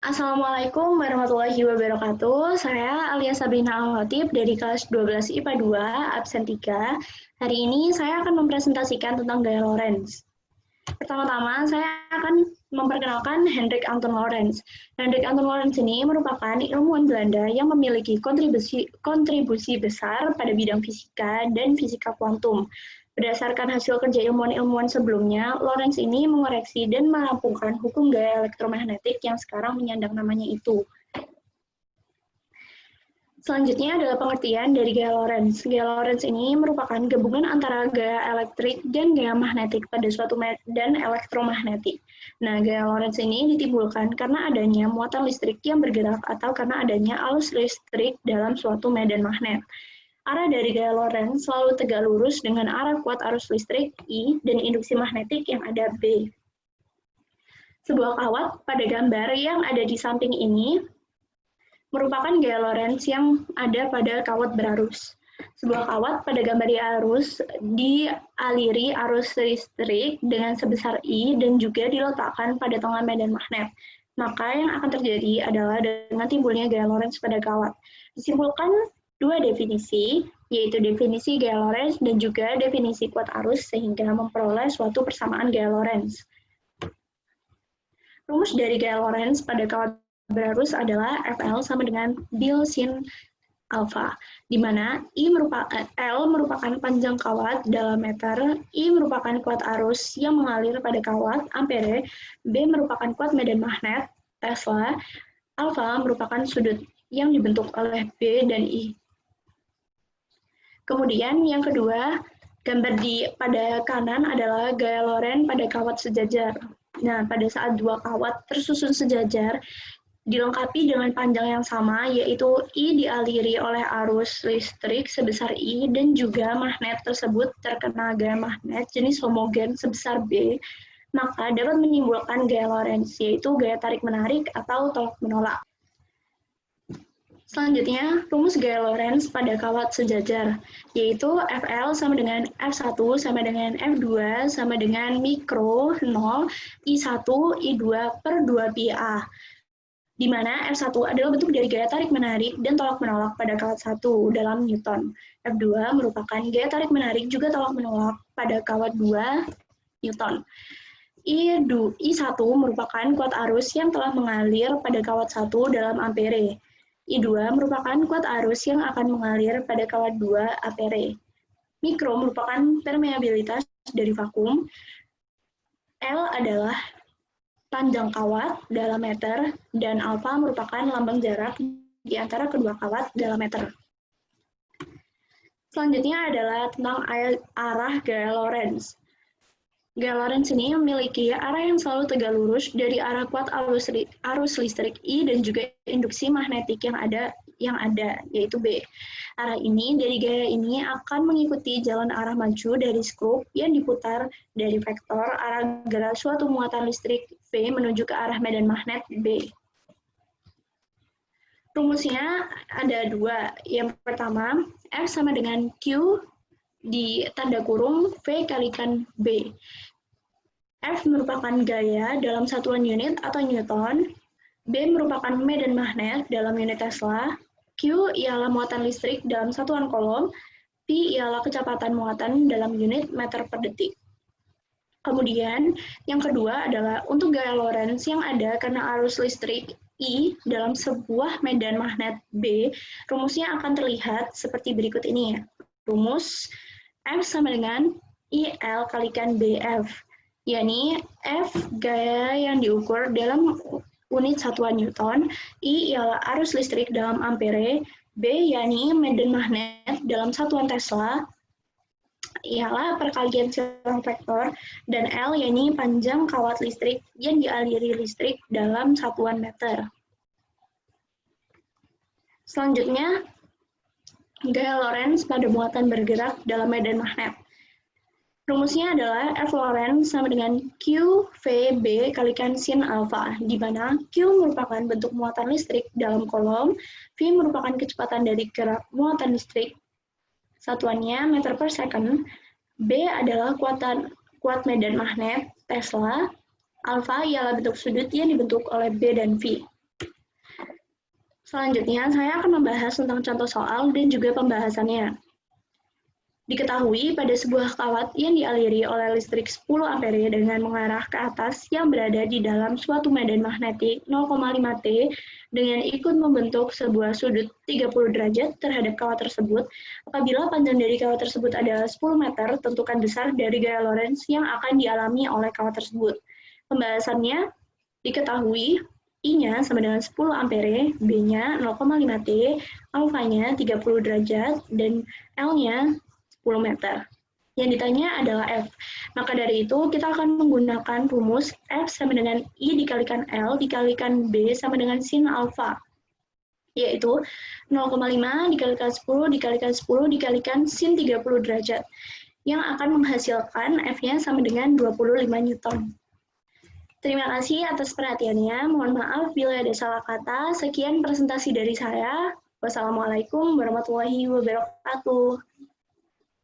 Assalamualaikum warahmatullahi wabarakatuh. Saya Alia Sabrina Al-Hatib dari kelas 12 IPA 2, absen 3. Hari ini saya akan mempresentasikan tentang gaya Lorentz. Pertama-tama, saya akan memperkenalkan Hendrik Anton Lorentz. Hendrik Anton Lorentz ini merupakan ilmuwan Belanda yang memiliki kontribusi besar pada bidang fisika dan fisika kuantum. Berdasarkan hasil kerja ilmuwan-ilmuwan sebelumnya, Lorentz ini mengoreksi dan merampungkan hukum gaya elektromagnetik yang sekarang menyandang namanya itu. Selanjutnya adalah pengertian dari gaya Lorentz. Gaya Lorentz ini merupakan gabungan antara gaya elektrik dan gaya magnetik pada suatu medan elektromagnetik. Nah, gaya Lorentz ini ditimbulkan karena adanya muatan listrik yang bergerak atau karena adanya arus listrik dalam suatu medan magnet. Arah dari gaya Lorentz selalu tegak lurus dengan arah kuat arus listrik I dan induksi magnetik yang ada B. Sebuah kawat pada gambar yang ada di samping ini merupakan gaya Lorentz yang ada pada kawat berarus. Sebuah kawat pada gambar arus dialiri arus listrik dengan sebesar I dan juga diletakkan pada tengah medan magnet. Maka yang akan terjadi adalah dengan timbulnya gaya Lorentz pada kawat. Disimpulkan dua definisi, yaitu definisi gaya Lorentz dan juga definisi kuat arus sehingga memperoleh suatu persamaan gaya Lorentz. Rumus dari gaya Lorentz pada kawat berarus adalah FL sama dengan bil sin alfa, di mana L merupakan panjang kawat dalam meter, I merupakan kuat arus yang mengalir pada kawat, ampere, B merupakan kuat medan magnet, Tesla, alfa merupakan sudut yang dibentuk oleh B dan I. Kemudian yang kedua, gambar pada kanan adalah gaya Lorentz pada kawat sejajar. Nah, pada saat dua kawat tersusun sejajar, dilengkapi dengan panjang yang sama, yaitu I dialiri oleh arus listrik sebesar I dan juga magnet tersebut terkena gaya magnet jenis homogen sebesar B, maka dapat menimbulkan gaya Lorentz, yaitu gaya tarik-menarik atau tolak-menolak. Selanjutnya, rumus gaya Lorentz pada kawat sejajar, yaitu FL sama dengan F1 sama dengan F2 sama dengan mikro 0, I1, I2 per 2 pi-A, di mana F1 adalah bentuk dari gaya tarik-menarik dan tolak-menolak pada kawat 1 dalam Newton. F2 merupakan gaya tarik-menarik juga tolak-menolak pada kawat 2 Newton. I1 merupakan kuat arus yang telah mengalir pada kawat 1 dalam ampere. I2 merupakan kuat arus yang akan mengalir pada kawat 2 ampere. Mikro merupakan permeabilitas dari vakum. L adalah panjang kawat dalam meter, dan alfa merupakan lambang jarak di antara kedua kawat dalam meter. Selanjutnya adalah tentang arah gaya Lorentz. Gaya Lorentz ini memiliki arah yang selalu tegak lurus dari arah kuat arus listrik I dan juga induksi magnetik yang ada, yaitu B. Arah ini dari gaya ini akan mengikuti jalan arah maju dari skrup yang diputar dari vektor arah gerak suatu muatan listrik V menuju ke arah medan magnet B. Rumusnya ada dua. Yang pertama, F sama dengan Q di tanda kurung V kalikan B. F merupakan gaya dalam satuan unit atau Newton, B merupakan medan magnet dalam unit Tesla, Q ialah muatan listrik dalam satuan Coulomb, P ialah kecepatan muatan dalam unit meter per detik. Kemudian, yang kedua adalah untuk gaya Lorentz yang ada karena arus listrik I dalam sebuah medan magnet B, rumusnya akan terlihat seperti berikut ini ya. Rumus F sama dengan IL kalikan BF, yakni F gaya yang diukur dalam unit satuan Newton, I ialah arus listrik dalam ampere, B yakni medan magnet dalam satuan Tesla, ialah perkalian silang vektor, dan L yakni panjang kawat listrik yang dialiri listrik dalam satuan meter. Selanjutnya, gaya Lorentz pada muatan bergerak dalam medan magnet. Rumusnya adalah F Lorentz sama dengan QVB kalikan sin alfa, di mana Q merupakan bentuk muatan listrik dalam Coulomb, V merupakan kecepatan dari gerak muatan listrik, satuannya meter per second, B adalah kuat medan magnet Tesla, alfa ialah bentuk sudut yang dibentuk oleh B dan V. Selanjutnya, saya akan membahas tentang contoh soal dan juga pembahasannya. Diketahui pada sebuah kawat yang dialiri oleh listrik 10 ampere dengan mengarah ke atas yang berada di dalam suatu medan magnetik 0,5 T dengan ikut membentuk sebuah sudut 30 derajat terhadap kawat tersebut. Apabila panjang dari kawat tersebut adalah 10 meter, tentukan besar dari gaya Lorentz yang akan dialami oleh kawat tersebut. Pembahasannya, diketahui I-nya sama dengan 10 ampere, B-nya 0,5 T, alfanya 30 derajat, dan L-nya 10 meter. Yang ditanya adalah F. Maka dari itu, kita akan menggunakan rumus F sama dengan I dikalikan L dikalikan B sama dengan sin alfa, yaitu 0,5 dikalikan 10 dikalikan 10 dikalikan sin 30 derajat, yang akan menghasilkan F-nya sama dengan 25 Newton. Terima kasih atas perhatiannya. Mohon maaf bila ada salah kata. Sekian presentasi dari saya. Wassalamualaikum warahmatullahi wabarakatuh.